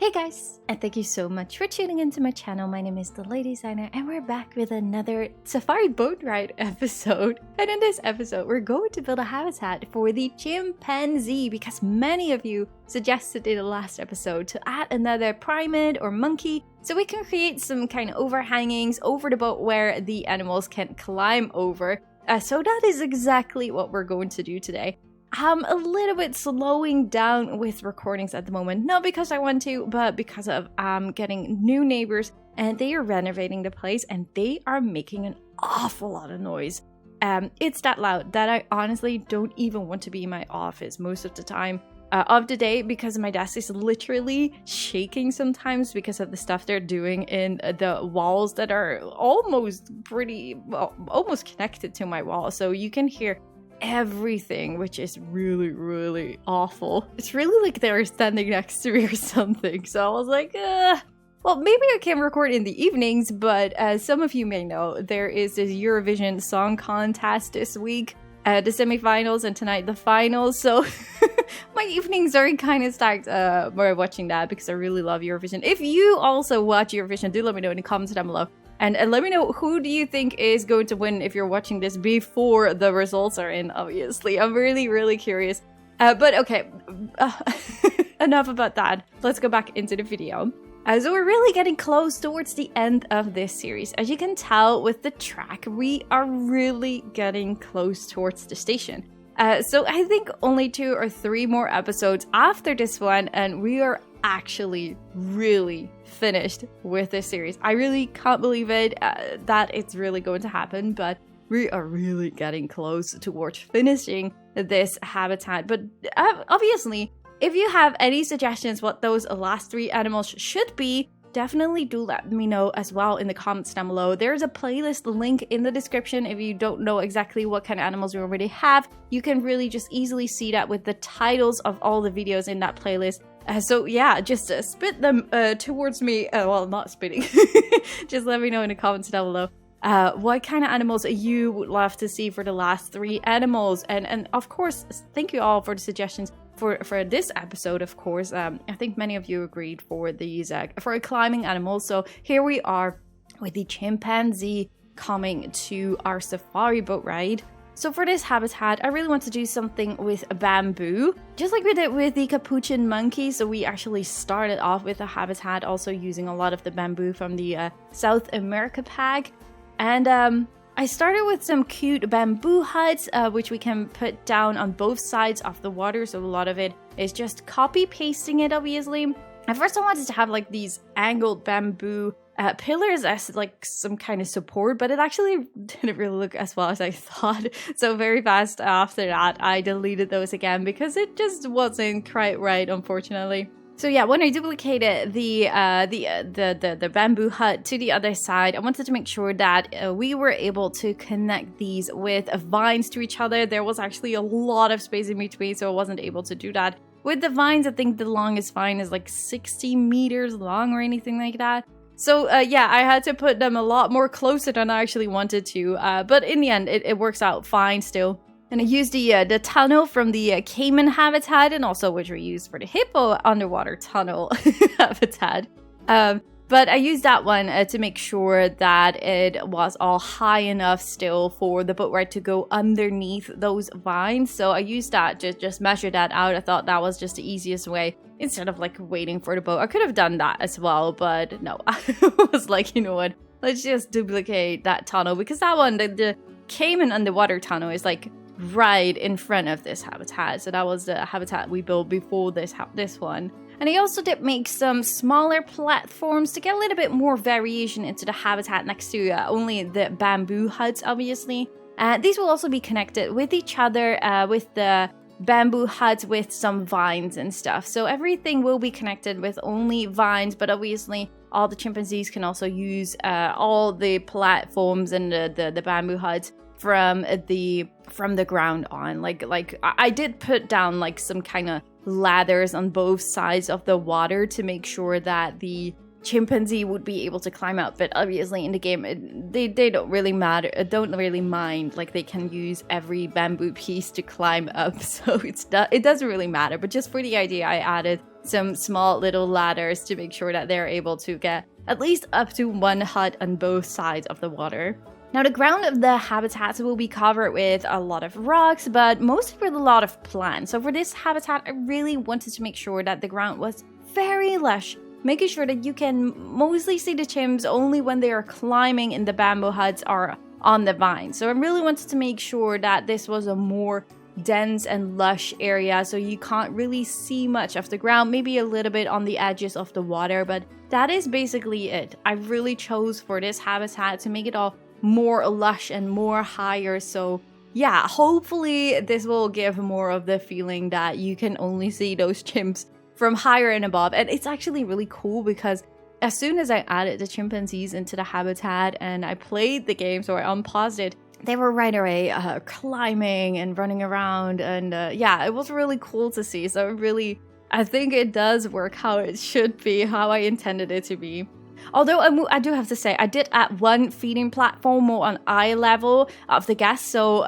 Hey guys, and thank you so much for tuning into my channel. My name is DeLady and we're back with another safari boat ride episode. And in this episode, we're going to build a habitat for the chimpanzee because many of you suggested in the last episode to add another primate or monkey so we can create some kind of overhangings over the boat where the animals can climb over. So that is exactly what we're going to do today. I'm a little bit slowing down with recordings at the moment, not because I want to, but because of getting new neighbors and they are renovating the place and they are making an awful lot of noise. It's that loud that I honestly don't even want to be in my office most of the time of the day because my desk is literally shaking sometimes because of the stuff they're doing in the walls that are almost connected to my wall. So you can hear everything, which is really awful. It's really like they were standing next to me or something. So I was like, well, maybe I can record in the evenings, but as some of you may know, there is this Eurovision Song Contest this week, the semifinals, and tonight the finals. So my evenings are kind of stacked by watching that because I really love Eurovision. If you also watch Eurovision, do let me know in the comments down below. And let me know, who do you think is going to win if you're watching this before the results are in, obviously. I'm really curious. But okay, enough about that. Let's go back into the video. So we're really getting close towards the end of this series. As you can tell with the track, we are really getting close towards the station. So I think only 2 or 3 more episodes after this one, and we are actually really finished with this series. I really can't believe it that it's really going to happen, but we are really getting close towards finishing this habitat. But obviously, if you have any suggestions what those last 3 animals should be, definitely do let me know as well in the comments down below. There's a playlist link in the description if you don't know exactly what kind of animals we already have. You can really just easily see that with the titles of all the videos in that playlist. So yeah, just spit them towards me. Well, not spitting. Just let me know in the comments down below what kind of animals you would love to see for the last 3 animals. And of course, thank you all for the suggestions for this episode, of course. I think many of you agreed for these for climbing animals. So here we are with the chimpanzee coming to our safari boat ride. So for this habitat, I really want to do something with bamboo, just like we did with the capuchin monkey. So we actually started off with a habitat also using a lot of the bamboo from the South America pack. And I started with some cute bamboo huts, which we can put down on both sides of the water. So a lot of it is just copy pasting it, obviously. At first I wanted to have like these angled bamboo pillars as like some kind of support, but it actually didn't really look as well as I thought. So very fast after that, I deleted those again because it just wasn't quite right, unfortunately. So yeah, when I duplicated the bamboo hut to the other side, I wanted to make sure that we were able to connect these with vines to each other. There was actually a lot of space in between, so I wasn't able to do that. With the vines, I think the longest vine is like 60 meters long or anything like that. So yeah, I had to put them a lot more closer than I actually wanted to, but in the end, it works out fine still. And I used the tunnel from the caiman habitat, and also which we used for the hippo underwater tunnel habitat. But I used that one to make sure that it was all high enough still for the boat ride to go underneath those vines. So I used that to just measure that out. I thought that was just the easiest way instead of like waiting for the boat. I could have done that as well, but no, I was like, you know what? Let's just duplicate that tunnel because that one, the caiman underwater tunnel is like right in front of this habitat. So that was the habitat we built before this one. And I also did make some smaller platforms to get a little bit more variation into the habitat next to only the bamboo huts, obviously. These will also be connected with each other with the bamboo huts with some vines and stuff. So everything will be connected with only vines, but obviously all the chimpanzees can also use all the platforms and the bamboo huts from the ground on. Like I did put down like some kind of ladders on both sides of the water to make sure that the chimpanzee would be able to climb up, but obviously in the game they don't really mind, like they can use every bamboo piece to climb up, so it doesn't really matter. But just for the idea, I added some small little ladders to make sure that they're able to get at least up to one hut on both sides of the water. Now, the ground of the habitats will be covered with a lot of rocks, but mostly with a lot of plants. So for this habitat, I really wanted to make sure that the ground was very lush, making sure that you can mostly see the chimps only when they are climbing in the bamboo huts or on the vines. So I really wanted to make sure that this was a more dense and lush area, so you can't really see much of the ground, maybe a little bit on the edges of the water, but that is basically it. I really chose for this habitat to make it all more lush and more higher. So yeah, hopefully this will give more of the feeling that you can only see those chimps from higher and above. And it's actually really cool because as soon as I added the chimpanzees into the habitat and I played the game, so I unpaused it, they were right away climbing and running around, and yeah, it was really cool to see. So I think it does work how it should be, how I intended it to be. Although I do have to say, I did add one feeding platform more on eye level of the guests, so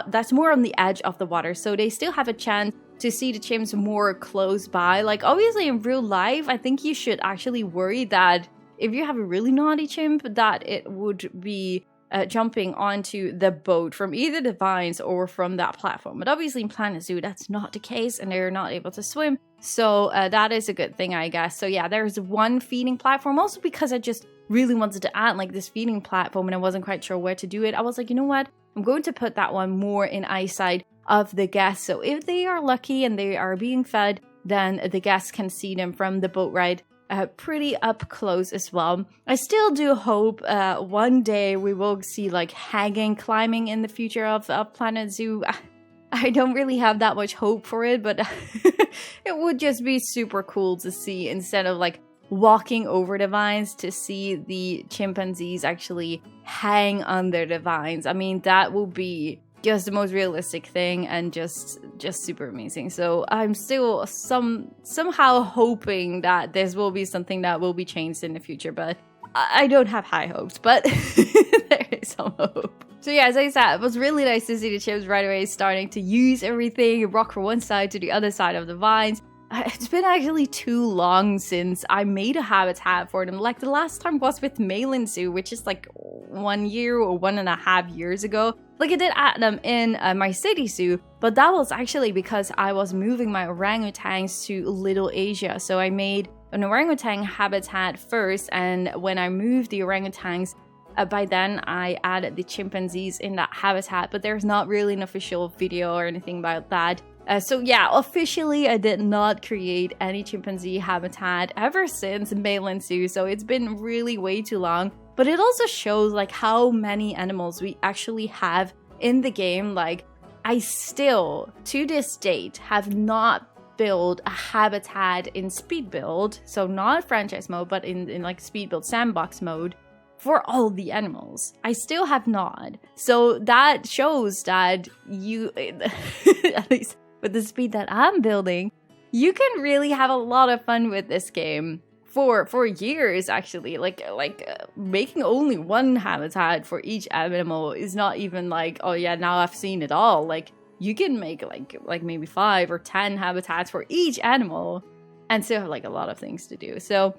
that's more on the edge of the water, so they still have a chance to see the chimps more close by. Like, obviously in real life, I think you should actually worry that if you have a really naughty chimp, that it would be jumping onto the boat from either the vines or from that platform. But obviously in Planet Zoo, that's not the case, and they're not able to swim. So that is a good thing, I guess. So yeah, there's one feeding platform. Also because I just really wanted to add like this feeding platform and I wasn't quite sure where to do it. I was like, you know what? I'm going to put that one more in eyesight of the guests. So if they are lucky and they are being fed, then the guests can see them from the boat ride pretty up close as well. I still do hope one day we will see like hanging climbing in the future of Planet Zoo. I don't really have that much hope for it, but it would just be super cool to see, instead of like walking over the vines, to see the chimpanzees actually hang under the vines. I mean, that will be just the most realistic thing and just super amazing. So I'm still somehow hoping that this will be something that will be changed in the future, but I don't have high hopes, but there is some hope. So yeah, as I said, it was really nice to see the chimps right away starting to use everything, rock from one side to the other side of the vines. It's been actually too long since I made a habitat for them. Like the last time was with Malin Zoo, which is like 1 year or 1.5 years ago. Like I did add them in my city zoo, but that was actually because I was moving my orangutans to Little Asia. So I made an orangutan habitat first, and when I moved the orangutans, by then I added the chimpanzees in that habitat, but there's not really an official video or anything about that. So yeah, officially I did not create any chimpanzee habitat ever since Malin Zoo, so it's been really way too long. But it also shows like how many animals we actually have in the game. Like I still, to this date, have not built a habitat in speed build, so not franchise mode, but in like speed build sandbox mode, for all the animals. I still have not. So that shows that you, at least with the speed that I'm building, you can really have a lot of fun with this game for years, actually. Like making only one habitat for each animal is not even like, oh yeah, now I've seen it all. Like you can make like maybe 5 or 10 habitats for each animal and still have like a lot of things to do. So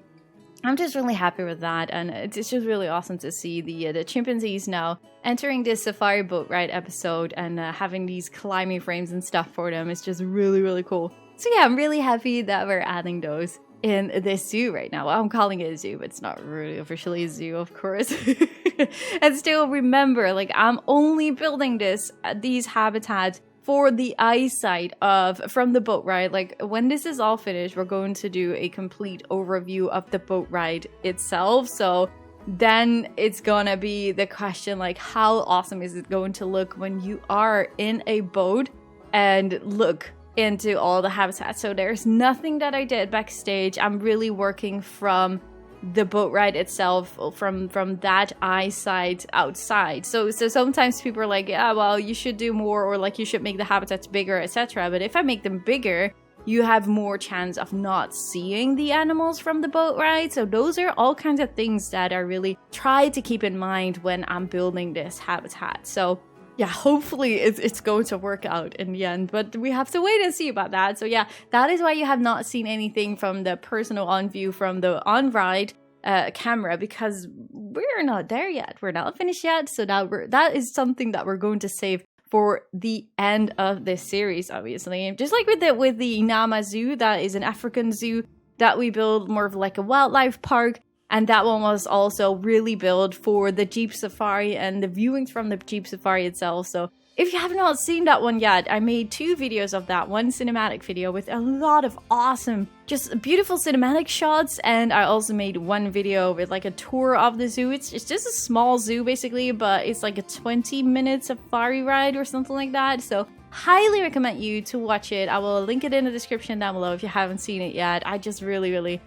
I'm just really happy with that, and it's just really awesome to see the chimpanzees now entering this safari boat ride episode and having these climbing frames and stuff for them. It's just really, really cool. So yeah, I'm really happy that we're adding those in this zoo right now. Well, I'm calling it a zoo, but it's not really officially a zoo, of course. And still remember, like I'm only building these habitats for the eyesight from the boat ride. Like when this is all finished, we're going to do a complete overview of the boat ride itself. So then it's gonna be the question, like how awesome is it going to look when you are in a boat and look into all the habitats. So there's nothing that I did backstage. I'm really working from the boat ride itself, from that eyesight outside. So sometimes people are like, yeah, well, you should do more, or like you should make the habitats bigger, etc. But if I make them bigger, you have more chance of not seeing the animals from the boat ride. So those are all kinds of things that I really try to keep in mind when I'm building this habitat. So yeah, hopefully it's going to work out in the end, but we have to wait and see about that. So yeah, that is why you have not seen anything from the personal on view from the on-ride camera, because we're not there yet. We're not finished yet. So that is something that we're going to save for the end of this series, obviously. Just like with the Nama Zoo, that is an African zoo that we build more of like a wildlife park. And that one was also really built for the Jeep Safari and the viewings from the Jeep Safari itself. So if you have not seen that one yet, I made 2 videos of that. One cinematic video with a lot of awesome, just beautiful cinematic shots. And I also made one video with like a tour of the zoo. It's just a small zoo basically, but it's like a 20-minute safari ride or something like that. So highly recommend you to watch it. I will link it in the description down below if you haven't seen it yet. I just really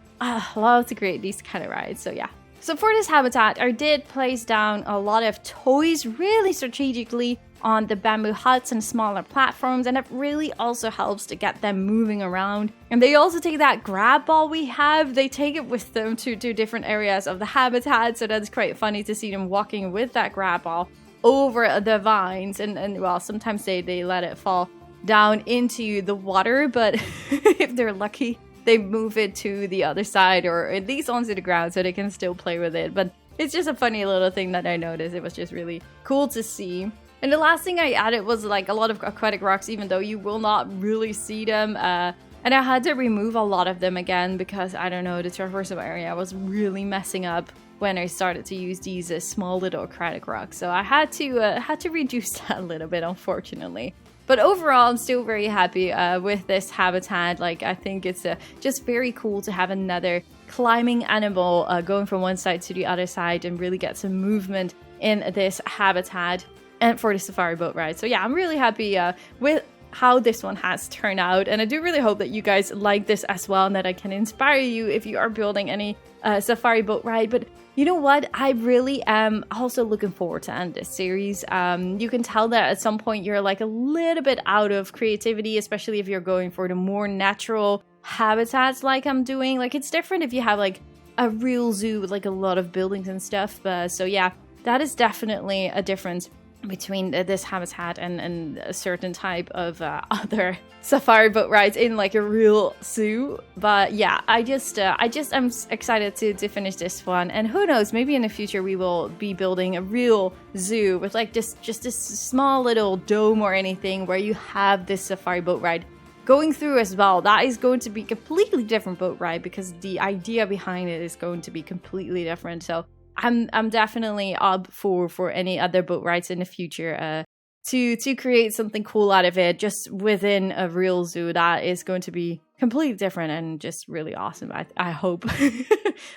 love to create these kind of rides. So yeah. So for this habitat, I did place down a lot of toys really strategically on the bamboo huts and smaller platforms, and it really also helps to get them moving around. And they also take that grab ball we have, they take it with them to different areas of the habitat, so that's quite funny to see them walking with that grab ball over the vines, and well, sometimes they let it fall down into the water, but if they're lucky, they move it to the other side or at least onto the ground so they can still play with it. But it's just a funny little thing that I noticed. It was just really cool to see. And the last thing I added was like a lot of aquatic rocks, even though you will not really see them. And I had to remove a lot of them again because, I don't know, the traversal area was really messing up when I started to use these small little aquatic rocks. So I had to reduce that a little bit, unfortunately. But overall, I'm still very happy with this habitat. Like, I think it's just very cool to have another climbing animal going from one side to the other side and really get some movement in this habitat and for the safari boat ride. So yeah, I'm really happy with how this one has turned out, and I do really hope that you guys like this as well and that I can inspire you if you are building any safari boat ride. But you know what? I really am also looking forward to end this series. You can tell that at some point you're like a little bit out of creativity, especially if you're going for the more natural habitats like I'm doing. Like, it's different if you have like a real zoo with like a lot of buildings and stuff. So yeah, that is definitely a difference between this habitat and a certain type of other safari boat rides in like a real zoo. But yeah, I just am excited to finish this one, and who knows, maybe in the future we will be building a real zoo with like just this small little dome or anything where you have this safari boat ride going through as well. That is going to be completely different boat ride because the idea behind it is going to be completely different. So I'm definitely up for any other boat rides in the future to create something cool out of it just within a real zoo that is going to be completely different and just really awesome, I hope.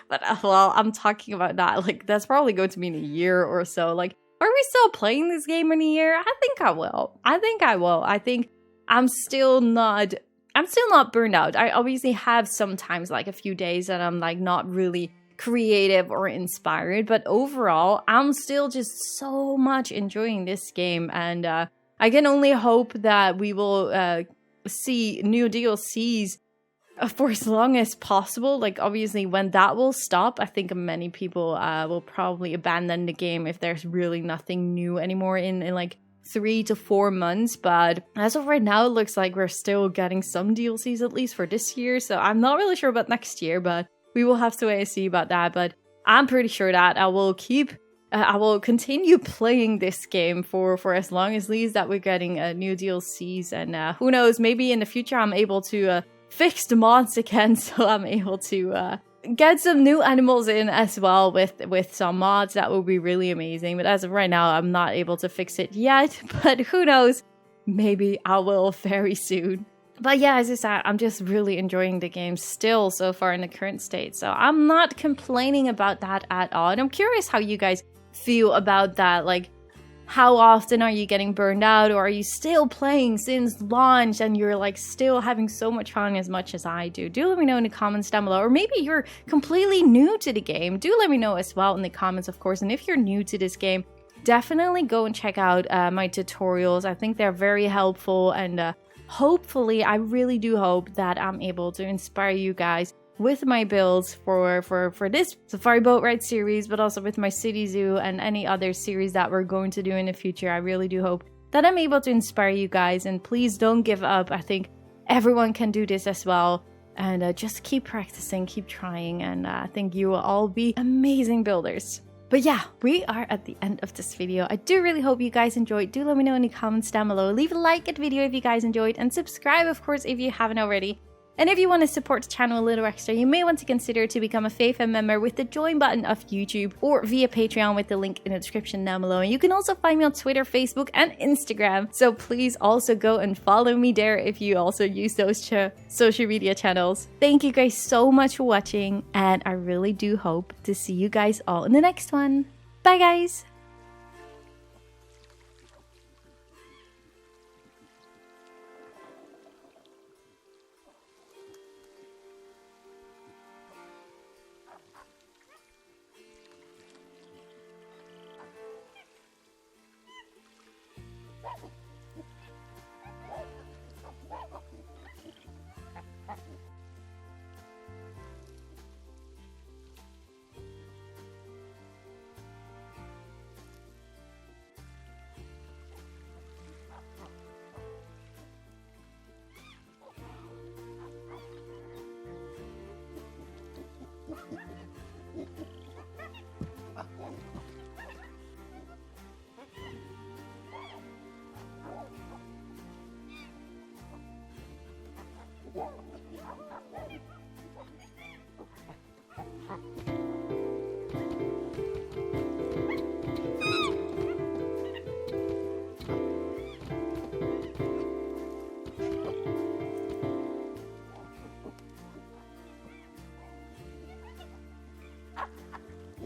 But well, I'm talking about that, like that's probably going to be in a year or so. Like, are we still playing this game in a year? I think I will. I think I'm still not burned out. I obviously have sometimes like a few days that I'm like not really creative or inspired, but overall I'm still just so much enjoying this game, and I can only hope that we will see new DLCs for as long as possible. Like, obviously when that will stop, I think many people will probably abandon the game if there's really nothing new anymore in like 3 to 4 months. But as of right now, it looks like we're still getting some DLCs at least for this year, so I'm not really sure about next year, but we will have to wait and see about that. But I'm pretty sure that I will continue playing this game for as long as least that we're getting new DLCs. And who knows, maybe in the future I'm able to fix the mods again, so I'm able to get some new animals in as well with some mods. That would be really amazing. But as of right now, I'm not able to fix it yet. But who knows, maybe I will very soon. But yeah, as I said, I'm just really enjoying the game still so far in the current state. So I'm not complaining about that at all. And I'm curious how you guys feel about that. Like, how often are you getting burned out, or are you still playing since launch and you're like still having so much fun as much as I do? Do let me know in the comments down below. Or maybe you're completely new to the game. Do let me know as well in the comments, of course. And if you're new to this game, definitely go and check out my tutorials. I think they're very helpful, and hopefully, I really do hope that I'm able to inspire you guys with my builds for this safari boat ride series, but also with my city zoo and any other series that we're going to do in the future. I really do hope that I'm able to inspire you guys, and please don't give up. I think everyone can do this as well, and just keep practicing, keep trying, and I think you will all be amazing builders. But yeah, we are at the end of this video. I do really hope you guys enjoyed. Do let me know in the comments down below. Leave a like at the video if you guys enjoyed, and subscribe, of course, if you haven't already. And if you want to support the channel a little extra, you may want to consider to become a Fay Fam member with the join button of YouTube, or via Patreon with the link in the description down below. And you can also find me on Twitter, Facebook, and Instagram. So please also go and follow me there if you also use those social media channels. Thank you guys so much for watching, and I really do hope to see you guys all in the next one. Bye guys!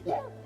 Yeah.